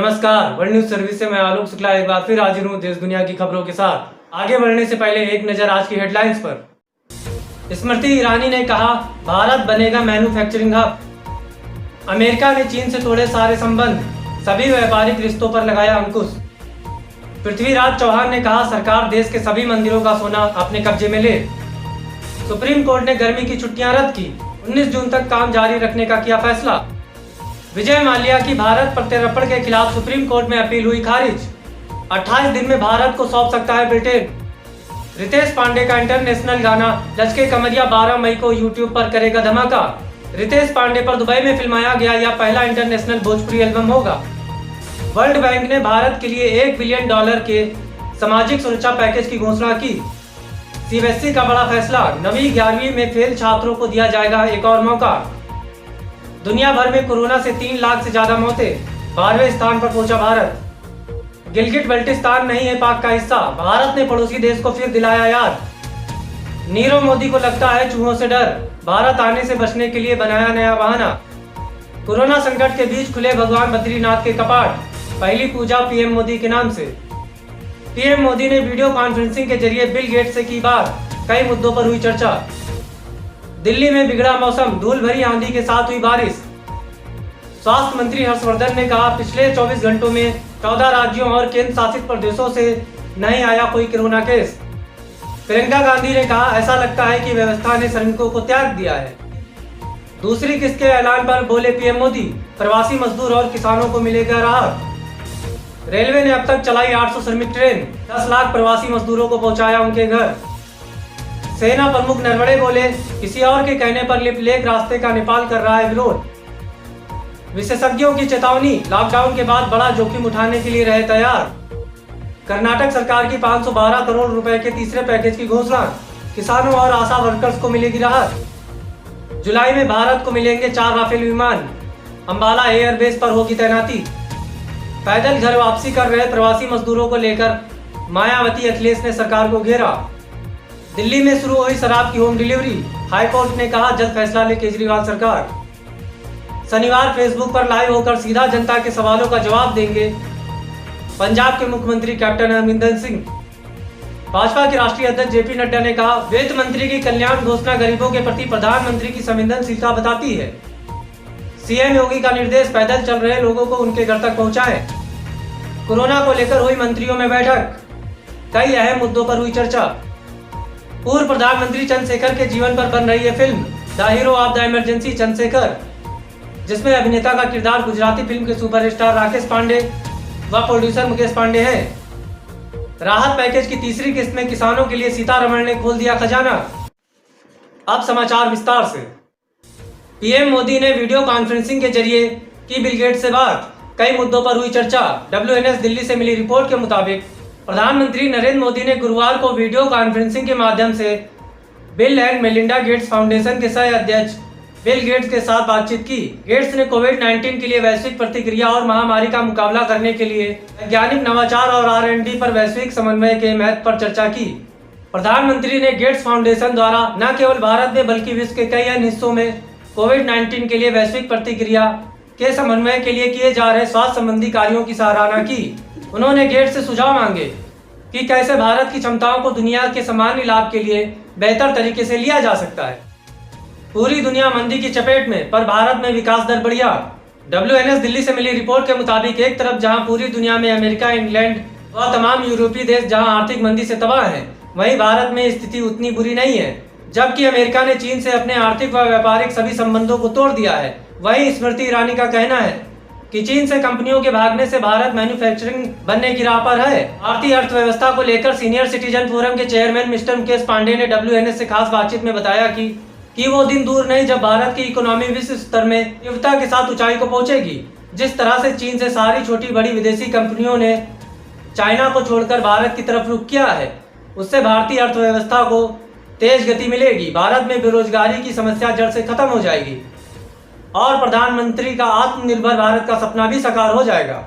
नमस्कार, world news service से मैं आलोक शुक्ला एक बार फिर हाजिर हूँ देश दुनिया की खबरों के साथ। आगे बढ़ने से पहले एक नजर आज की हेडलाइंस पर। स्मृति ईरानी ने कहा, भारत बनेगा मैन्युफैक्चरिंग हब। अमेरिका ने चीन से तोड़े सारे संबंध, सभी व्यापारिक रिश्तों पर लगाया अंकुश। पृथ्वीराज चौहान ने कहा, सरकार देश के सभी मंदिरों का सोना अपने कब्जे में ले। सुप्रीम कोर्ट ने गर्मी की छुट्टियां रद्द की, 19 जून तक काम जारी रखने का किया फैसला। विजय माल्या की भारत प्रत्यर्पण के खिलाफ सुप्रीम कोर्ट में अपील हुई खारिज। 28 दिन में भारत को सौंप सकता है ब्रिटेन। रितेश पांडे का इंटरनेशनल गाना लचके कमरिया 12 मई को यूट्यूब पर करेगा धमाका। रितेश पांडे पर दुबई में फिल्माया गया यह पहला इंटरनेशनल भोजपुरी एल्बम होगा। वर्ल्ड बैंक ने भारत के लिए $1 बिलियन के सामाजिक सुरक्षा पैकेज की घोषणा की। सीबीएसई का बड़ा फैसला, 9वीं 11वीं में फेल छात्रों को दिया जाएगा एक और मौका। दुनिया भर में कोरोना से 3 लाख से ज्यादा मौतें, 12वें स्थान पर पहुंचा भारत। गिलगिट बल्टिस्तान नहीं है पाक का हिस्सा, भारत ने पड़ोसी देश को फिर दिलाया याद। नीरव मोदी को लगता है चूहों से डर, भारत आने से बचने के लिए बनाया नया बहाना। कोरोना संकट के बीच खुले भगवान बद्रीनाथ के कपाट, पहली पूजा पीएम मोदी के नाम से। पीएम मोदी ने वीडियो कॉन्फ्रेंसिंग के जरिए बिल गेट्स से की बात, कई मुद्दों पर हुई चर्चा। दिल्ली में बिगड़ा मौसम, धूल भरी आंधी के साथ हुई बारिश। स्वास्थ्य मंत्री हर्षवर्धन ने कहा, पिछले 24 घंटों में 14 राज्यों और केंद्र शासित प्रदेशों से नहीं आया कोई कोरोना केस। प्रियंका गांधी ने कहा, ऐसा लगता है कि व्यवस्था ने श्रमिकों को त्याग दिया है। दूसरी किस्त के ऐलान पर बोले पीएम मोदी, प्रवासी मजदूर और किसानों को मिलेगा राहत। रेलवे ने अब तक चलाई 800 श्रमिक ट्रेन, 10 लाख प्रवासी मजदूरों को पहुंचाया उनके घर। सेना प्रमुख नरवणे बोले, किसी और के कहने पर लिपलेक रास्ते का नेपाल कर रहा है विरोध। विशेषज्ञों की चेतावनी, लॉकडाउन के बाद बड़ा जोखिम उठाने के लिए रहे तैयार। कर्नाटक सरकार की 512 करोड़ रुपए के तीसरे पैकेज की घोषणा, किसानों और आशा वर्कर्स को मिलेगी राहत। जुलाई में भारत को मिलेंगे 4 राफेल विमान, अंबाला एयरबेस पर होगी तैनाती। पैदल घर वापसी कर रहे प्रवासी मजदूरों को लेकर मायावती अखिलेश ने सरकार को घेरा। दिल्ली में शुरू हुई शराब की होम डिलीवरी, हाईकोर्ट ने कहा जल्द फैसला ले केजरीवाल सरकार। शनिवार फेसबुक पर लाइव होकर सीधा जनता के सवालों का जवाब देंगे पंजाब के मुख्यमंत्री कैप्टन अमरिंदर सिंह। भाजपा के राष्ट्रीय अध्यक्ष जेपी नड्डा ने कहा, वित्त मंत्री की कल्याण घोषणा गरीबों के प्रति प्रधानमंत्री की संवेदनशीलता बताती है। सीएम योगी का निर्देश, पैदल चल रहे लोगों को उनके घर तक पहुंचाएं। कोरोना को लेकर हुई मंत्रियों में बैठक, कई अहम मुद्दों पर हुई चर्चा। पूर्व प्रधानमंत्री चंद्रशेखर के जीवन पर बन रही है film the hero of the emergency Chandrashekhar, जिसमें अभिनेता का किरदार गुजराती फिल्म के सुपरस्टार राकेश पांडे व प्रोड्यूसर मुकेश पांडे हैं। राहत पैकेज की तीसरी किस्त में किसानों के लिए सीतारमण ने खोल दिया खजाना। अब समाचार विस्तार से। पीएम मोदी ने वीडियो कॉन्फ्रेंसिंग के जरिए की बिल गेट्स से बात, कई मुद्दों पर हुई चर्चा। WNS दिल्ली से मिली रिपोर्ट के मुताबिक प्रधानमंत्री नरेंद्र मोदी ने गुरुवार को वीडियो कॉन्फ्रेंसिंग के माध्यम से bill and Melinda Gates foundation के सह अध्यक्ष बिल गेट्स के साथ बातचीत की। गेट्स ने कोविड-19 के लिए वैश्विक प्रतिक्रिया और महामारी का मुकाबला करने के लिए वैज्ञानिक नवाचार और R&D पर वैश्विक समन्वय के महत्व पर चर्चा की। प्रधानमंत्री ने गेट्स फाउंडेशन द्वारा न केवल भारत में बल्कि विश्व के कई अन्य हिस्सों में कोविड-19 के लिए वैश्विक प्रतिक्रिया के समन्वय के लिए किए जा रहे स्वास्थ्य संबंधी कार्यों की सराहना की। उन्होंने गेट्स से सुझाव मांगे कि कैसे भारत की क्षमताओं को दुनिया के सामान्य लाभ के लिए बेहतर तरीके से लिया जा सकता है। पूरी दुनिया मंदी की चपेट में, पर भारत में विकास दर बढ़िया। WNS दिल्ली से मिली रिपोर्ट के मुताबिक एक तरफ जहां पूरी दुनिया में अमेरिका, इंग्लैंड व तमाम यूरोपीय देश जहां आर्थिक मंदी से तबाह हैं, वहीं भारत में स्थिति उतनी बुरी नहीं है। जबकि अमेरिका ने चीन से अपने आर्थिक व व्यापारिक सभी संबंधों को तोड़ दिया है। वहीं स्मृति ईरानी का कहना है कि चीन से कंपनियों के भागने से भारत मैन्युफैक्चरिंग बनने की राह पर है। भारतीय अर्थव्यवस्था को लेकर सीनियर सिटीजन फोरम के चेयरमैन मिस्टर मुकेश पांडे ने WNS से खास बातचीत में बताया कि वो दिन दूर नहीं जब भारत की इकोनॉमी विश्व स्तर में तीव्रता के साथ ऊंचाई को पहुंचेगी। जिस तरह से चीन से सारी छोटी बड़ी विदेशी कंपनियों ने चाइना को छोड़कर भारत की तरफ रुख किया है, उससे भारतीय अर्थव्यवस्था को तेज गति मिलेगी। भारत में बेरोजगारी की समस्या जड़ से खत्म हो जाएगी और प्रधानमंत्री का आत्मनिर्भर भारत का सपना भी साकार हो जाएगा।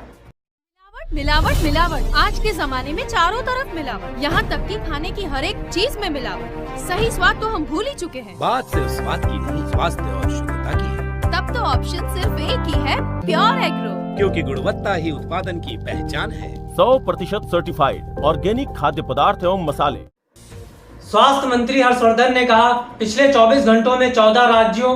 मिलावट मिलावट आज के जमाने में चारों तरफ मिलावट, यहाँ तक कि खाने की हर एक चीज में मिलावट। सही स्वाद तो हम भूल ही चुके हैं। बात सिर्फ स्वाद की नहीं, स्वास्थ्य और शुद्धता की है। तब तो ऑप्शन सिर्फ एक ही है, प्योर एग्रो। क्योंकि गुणवत्ता ही उत्पादन की पहचान है। 100% सर्टिफाइड ऑर्गेनिक खाद्य पदार्थ एवं मसाले। स्वास्थ्य मंत्री हर्षवर्धन ने कहा, पिछले 24 घंटों में 14 राज्यों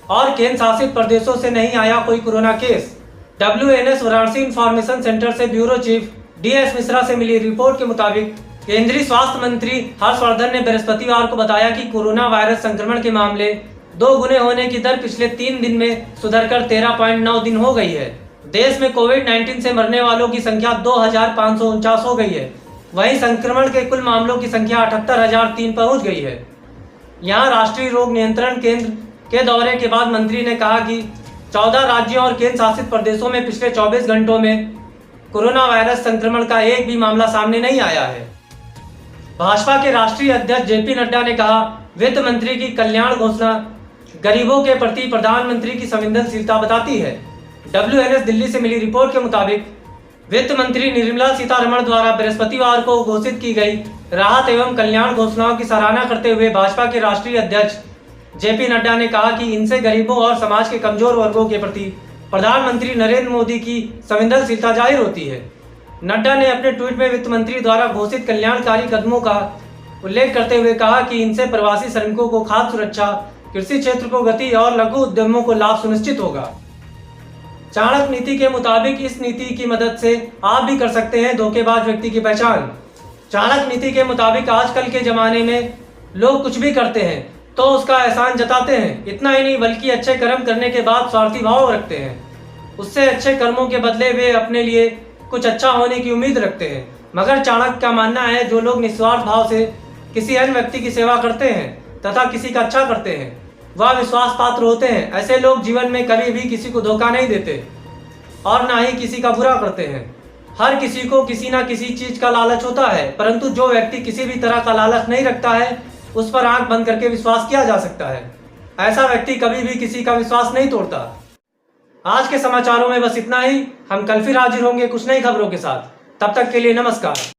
और केंद्र शासित प्रदेशों से नहीं आया कोई corona case. WNS Varanasi information centre से ब्यूरो चीफ DS मिश्रा से मिली रिपोर्ट के मुताबिक केंद्रीय स्वास्थ्य मंत्री हर्षवर्धन ने बृहस्पतिवार को बताया कि कोरोना वायरस संक्रमण के मामले 2 गुने होने की दर पिछले 3 दिन में सुधरकर 13.9 दिन हो गई है। देश में कोविड-19 से मरने वालों की संख्या 2549 हो गई है। वहीं संक्रमण के कुल मामलों की संख्या 78,003 पहुंच गई है। यहां राष्ट्रीय रोग नियंत्रण केंद्र के दौरे के बाद मंत्री ने कहा कि 14 राज्यों और केंद्र शासित प्रदेशों में पिछले 24 घंटों में कोरोना वायरस संक्रमण का एक भी मामला सामने नहीं आया है। भाजपा के राष्ट्रीय अध्यक्ष JP नड्डा ने कहा, वित्त मंत्री की कल्याण घोषणा गरीबों के प्रति प्रधानमंत्री की संवेदनशीलता बताती है। WNS दिल्ली से मिली रिपोर्ट के मुताबिक वित्त मंत्री निर्मला सीतारमण द्वारा बृहस्पतिवार को घोषित की गई राहत एवं कल्याण घोषणाओं की सराहना करते हुए भाजपा के राष्ट्रीय अध्यक्ष JP नड्डा ने कहा कि इनसे गरीबों और समाज के कमजोर वर्गों के प्रति प्रधानमंत्री नरेंद्र मोदी की संवेदनशीलता जाहिर होती है। नड्डा ने अपने ट्वीट में वित्त मंत्री द्वारा घोषित कल्याणकारी कदमों का उल्लेख करते हुए कहा कि इनसे प्रवासी श्रमिकों को खाद्य सुरक्षा, कृषि क्षेत्र को गति और लघु उद्यमों को लाभ सुनिश्चित होगा। चाणक्य नीति के मुताबिक इस नीति की मदद से आप भी कर सकते हैं धोखेबाज व्यक्ति की पहचान। चाणक्य नीति के मुताबिक आजकल के जमाने में लोग कुछ भी करते हैं तो उसका एहसान जताते हैं। इतना ही नहीं बल्कि अच्छे कर्म करने के बाद स्वार्थी भाव रखते हैं। उससे अच्छे कर्मों के बदले वे अपने लिए कुछ अच्छा होने की उम्मीद रखते हैं। मगर चाणक्य का मानना है, जो लोग निस्वार्थ भाव से किसी अन्य व्यक्ति की सेवा करते हैं तथा किसी का अच्छा करते हैं वह विश्वास पात्र होते हैं। ऐसे लोग जीवन में कभी भी किसी को धोखा नहीं देते और ना ही किसी का बुरा करते हैं। हर किसी को किसी ना किसी चीज का लालच होता है, परंतु जो व्यक्ति किसी भी तरह का लालच नहीं रखता है उस पर आंख बंद करके विश्वास किया जा सकता है। ऐसा व्यक्ति कभी भी किसी का विश्वास नहीं तोड़ता। आज के समाचारों में बस इतना ही। हम कल फिर हाजिर होंगे कुछ नई खबरों के साथ। तब तक के लिए नमस्कार।